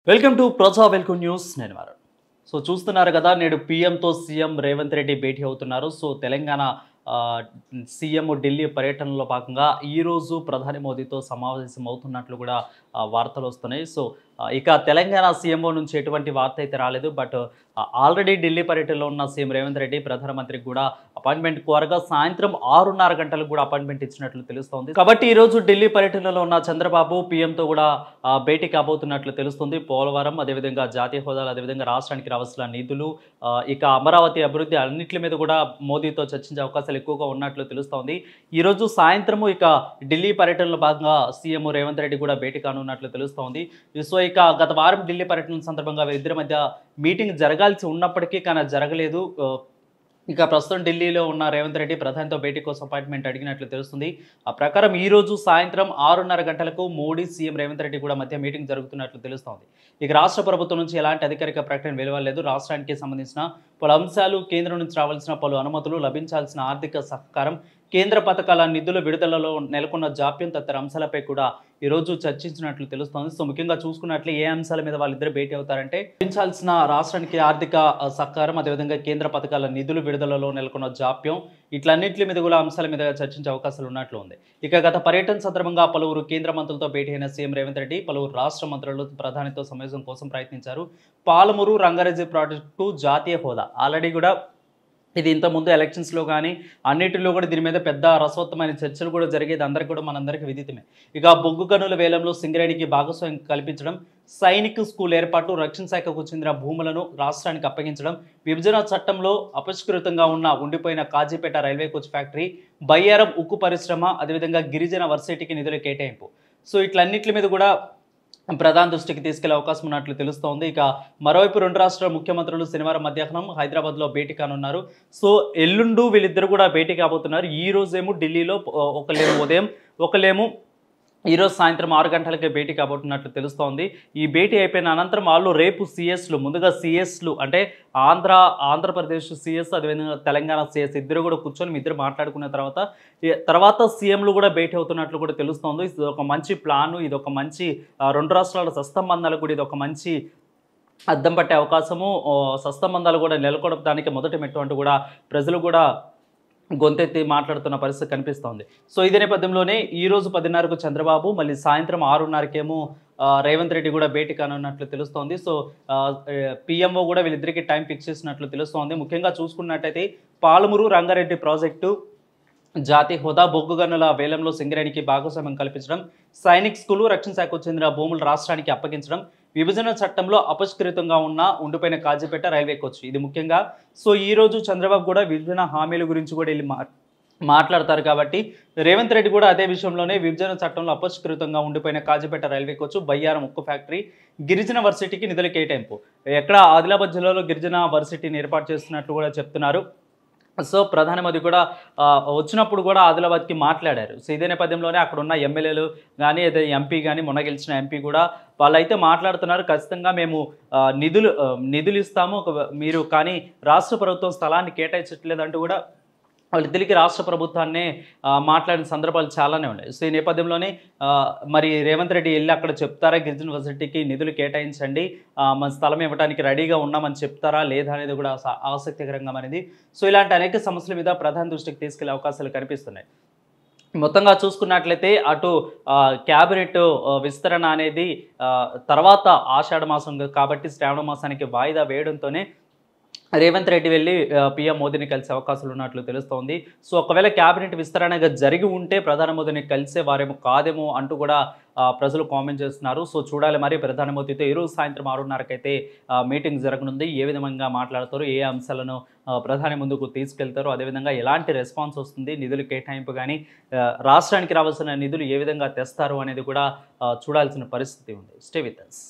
Welcome to ప్రజా welcome news. నేను వారు. సో చూస్తున్నారు కదా, నేడు పీఎంతో సీఎం రేవంత్ రెడ్డి భేటీ అవుతున్నారు. సో తెలంగాణ సీఎం ఢిల్లీ పర్యటనలో భాగంగా ఈరోజు ప్రధాని మోదీతో సమావేశం అవుతున్నట్లు కూడా వార్తలు వస్తున్నాయి. సో ఇక తెలంగాణ సీఎంఓ నుంచి ఎటువంటి వార్త అయితే రాలేదు. బట్ ఆల్రెడీ ఢిల్లీ పర్యటనలో ఉన్న సీఎం రేవంత్ రెడ్డి ప్రధానమంత్రికి కూడా అపాయింట్మెంట్ కోరగా సాయంత్రం 6:30 గంటలకు కూడా అపాయింట్మెంట్ ఇచ్చినట్లు తెలుస్తోంది. కాబట్టి ఈరోజు ఢిల్లీ పర్యటనలో ఉన్న చంద్రబాబు పీఎంతో కూడా భేటీ కాబోతున్నట్లు తెలుస్తుంది. పోలవరం, అదేవిధంగా జాతీయ హోదాలు, అదేవిధంగా రాష్ట్రానికి రావాల్సిన నిధులు, ఇక అమరావతి అభివృద్ధి అన్నింటి మీద కూడా మోదీతో చర్చించే అవకాశాలు ఎక్కువగా ఉన్నట్లు తెలుస్తోంది. ఈరోజు సాయంత్రము ఇక ఢిల్లీ పర్యటనలో భాగంగా సీఎం రేవంత్ రెడ్డి కూడా భేటీ కానున్నట్లు తెలుస్తోంది. సో ఇక గత వారం ఢిల్లీ పర్యటన సందర్భంగా వీరిద్దరి మధ్య మీటింగ్ జరగాల్సి ఉన్నప్పటికీ కానీ జరగలేదు. ఇక ప్రస్తుతం ఢిల్లీలో ఉన్న రేవంత్ రెడ్డి ప్రధానితో భేటీ కోసం అపాయింట్మెంట్ అడిగినట్లు తెలుస్తుంది. ఆ ప్రకారం ఈ రోజు సాయంత్రం 6:30 గంటలకు మోడీ, సీఎం రేవంత్ రెడ్డి కూడా మధ్య మీటింగ్ జరుగుతున్నట్లు తెలుస్తోంది. ఇక రాష్ట్ర ప్రభుత్వం నుంచి ఎలాంటి అధికారిక ప్రకటన వెలువడలేదు. రాష్ట్రానికి సంబంధించిన పలు అంశాలు, కేంద్రం నుంచి రావాల్సిన పలు అనుమతులు, లభించాల్సిన ఆర్థిక సహకారం, కేంద్ర పథకాల నిధుల విడుదలలో నెలకొన్న జాప్యం తదితర అంశాలపై కూడా ఈరోజు చర్చించినట్లు తెలుస్తోంది. సో ముఖ్యంగా చూసుకున్నట్లు ఏ అంశాల మీద వాళ్ళిద్దరు భేటీ అవుతారంటే, లభించాల్సిన రాష్ట్రానికి ఆర్థిక సహకారం, అదేవిధంగా కేంద్ర పథకాల నిధులు విడుదలలో నెలకొన్న జాప్యం, ఇట్లన్నింటి మీద కూడా అంశాల మీద చర్చించే అవకాశాలు ఉన్నట్లు ఉంది. ఇక గత పర్యటన సందర్భంగా పలువురు కేంద్ర మంత్రులతో భేటీ అయిన సీఎం రేవంత్ రెడ్డి పలువురు రాష్ట్ర మంత్రులు ప్రధానితో సమావేశం కోసం ప్రయత్నించారు. పాలమూరు రంగారెడ్డి ప్రాజెక్టు జాతీయ హోదా ఆల్రెడీ కూడా ఇది ఇంతకుముందు ఎలక్షన్స్లో కానీ అన్నిటిలో కూడా దీని మీద పెద్ద రసవత్తమైన చర్చలు కూడా జరిగేది అందరికీ కూడా మనందరికీ విదితమే. ఇక బొగ్గు గనుల వేలంలో సింగరేణికి భాగస్వామ్యం కల్పించడం, సైనిక్ స్కూల్ ఏర్పాటు, రక్షణ శాఖకు చెందిన భూములను రాష్ట్రానికి అప్పగించడం, విభజన చట్టంలో అపష్కృతంగా ఉన్న ఉండిపోయిన Kazipet railway coach factory, Bayyaram ఉక్కు పరిశ్రమ, అదేవిధంగా గిరిజన వర్సిటీకి నిధుల కేటాయింపు. సో ఇట్లన్నింటి మీద కూడా ప్రధాన దృష్టికి తీసుకెళ్లే అవకాశం ఉన్నట్లు తెలుస్తోంది. ఇక మరోవైపు రెండు రాష్ట్రాల ముఖ్యమంత్రులు శనివారం మధ్యాహ్నం హైదరాబాద్లో భేటీ కానున్నారు. సో ఎల్లుండు వీళ్ళిద్దరు కూడా భేటీ కాబోతున్నారు. ఈ రోజేమో ఢిల్లీలో ఒకళ్ళేమో ఉదయం, ఒకళ్ళేమో ఈరోజు సాయంత్రం 6 గంటలకే భేటీ కాబోతున్నట్లు తెలుస్తోంది. ఈ భేటీ అయిపోయిన అనంతరం వాళ్ళు రేపు సిఎస్లు, ముందుగా సిఎస్లు అంటే ఆంధ్రప్రదేశ్ సిఎస్, అదేవిధంగా తెలంగాణ సిఎస్ ఇద్దరు కూడా కూర్చొని ఇద్దరు మాట్లాడుకున్న తర్వాత సీఎంలు కూడా భేటీ అవుతున్నట్లు కూడా తెలుస్తోంది. ఇది ఒక మంచి ప్లాను, ఇది ఒక మంచి రెండు రాష్ట్రాల సత్సంబంధాలకు కూడా ఇది ఒక మంచి అద్దం పట్టే అవకాశము, సత్సంబంధాలు కూడా నెలకొల్పడానికి మొదటి మెట్టు అంటూ కూడా ప్రజలు కూడా గొంతెత్తి మాట్లాడుతున్న పరిస్థితి కనిపిస్తోంది. సో ఇదే నేపథ్యంలోనే ఈరోజు 10:30కు చంద్రబాబు, మళ్ళీ సాయంత్రం 6:30కేమో రేవంత్ రెడ్డి కూడా భేటీ కానున్నట్లు తెలుస్తోంది. సో పిఎంఓ కూడా వీళ్ళిద్దరికీ టైం ఫిక్స్ చేసినట్లు తెలుస్తోంది. ముఖ్యంగా చూసుకున్నట్టయితే పాలమూరు రంగారెడ్డి ప్రాజెక్టు జాతీయ హోదా, బొగ్గు గనుల వేలంలో సింగరేణికి భాగస్వామ్యం కల్పించడం, సైనిక్ స్కూలు, రక్షణ శాఖకు చెందిన భూములు రాష్ట్రానికి అప్పగించడం, విభజన చట్టంలో అపష్కృతంగా ఉన్న ఉండిపోయిన కాజీపేట రైల్వే కోచ్, ఇది ముఖ్యంగా. సో ఈ రోజు చంద్రబాబు కూడా విభజన హామీల గురించి కూడా వెళ్ళి మాట్లాడతారు. కాబట్టి రేవంత్ రెడ్డి కూడా అదే విషయంలోనే విభజన చట్టంలో అపష్కృతంగా ఉండిపోయిన కాజీపేట రైల్వే కోచ్, బయ్యారం ఉక్కు ఫ్యాక్టరీ, గిరిజన వర్సిటీకి నిధుల కేటాయింపు, ఎక్కడ ఆదిలాబాద్ జిల్లాలో గిరిజన వర్సిటీని ఏర్పాటు చేస్తున్నట్లు కూడా చెప్తున్నారు. సో ప్రధాని మోదీ కూడా వచ్చినప్పుడు కూడా ఆదిలాబాద్కి మాట్లాడారు. సో ఇదే నేపథ్యంలోనే అక్కడ ఉన్న ఎమ్మెల్యేలు కానీ అదే ఎంపీ కానీ, మొన్న గెలిచిన ఎంపీ కూడా వాళ్ళైతే మాట్లాడుతున్నారు. ఖచ్చితంగా మేము నిధులు ఇస్తాము మీరు, కానీ రాష్ట్ర ప్రభుత్వం స్థలాన్ని కేటాయించట్లేదంటూ కూడా వాళ్ళిద్దరికి రాష్ట్ర ప్రభుత్వాన్ని మాట్లాడిన సందర్భాలు చాలానే ఉన్నాయి. సో ఈ నేపథ్యంలోనే మరి రేవంత్ రెడ్డి వెళ్ళి అక్కడ చెప్తారా, గిరిజన యూనివర్సిటీకి నిధులు కేటాయించండి, మన స్థలం ఇవ్వడానికి రెడీగా ఉన్నామని చెప్తారా లేదా అనేది కూడా ఆసక్తికరంగా మారింది. సో ఇలాంటి అనేక సమస్యల మీద ప్రధాన దృష్టికి తీసుకెళ్లే అవకాశాలు కనిపిస్తున్నాయి. మొత్తంగా చూసుకున్నట్లయితే అటు క్యాబినెట్ విస్తరణ అనేది తర్వాత ఆషాఢ మాసం కాబట్టి శ్రావణ మాసానికి వాయిదా వేయడంతోనే రేవంత్ రెడ్డి వెళ్ళి పీఎం మోదీని కలిసే అవకాశాలు ఉన్నట్లు తెలుస్తోంది. సో ఒకవేళ క్యాబినెట్ విస్తరణగా జరిగి ఉంటే ప్రధాని మోదీని కలిసే వారేమో కాదేమో అంటూ కూడా ప్రజలు కామెంట్ చేస్తున్నారు. సో చూడాలి మరి ప్రధాని మోదీతో ఈరోజు సాయంత్రం 6:30కి అయితే మీటింగ్ జరగనుంది. ఏ విధంగా మాట్లాడతారు, ఏ అంశాలను ప్రధాని ముందుకు తీసుకెళ్తారు, అదేవిధంగా ఎలాంటి రెస్పాన్స్ వస్తుంది, నిధులు కేటాయింపు కానీ రాష్ట్రానికి రావాల్సిన నిధులు ఏ విధంగా తెస్తారు అనేది కూడా చూడాల్సిన పరిస్థితి ఉంది. Stay with us.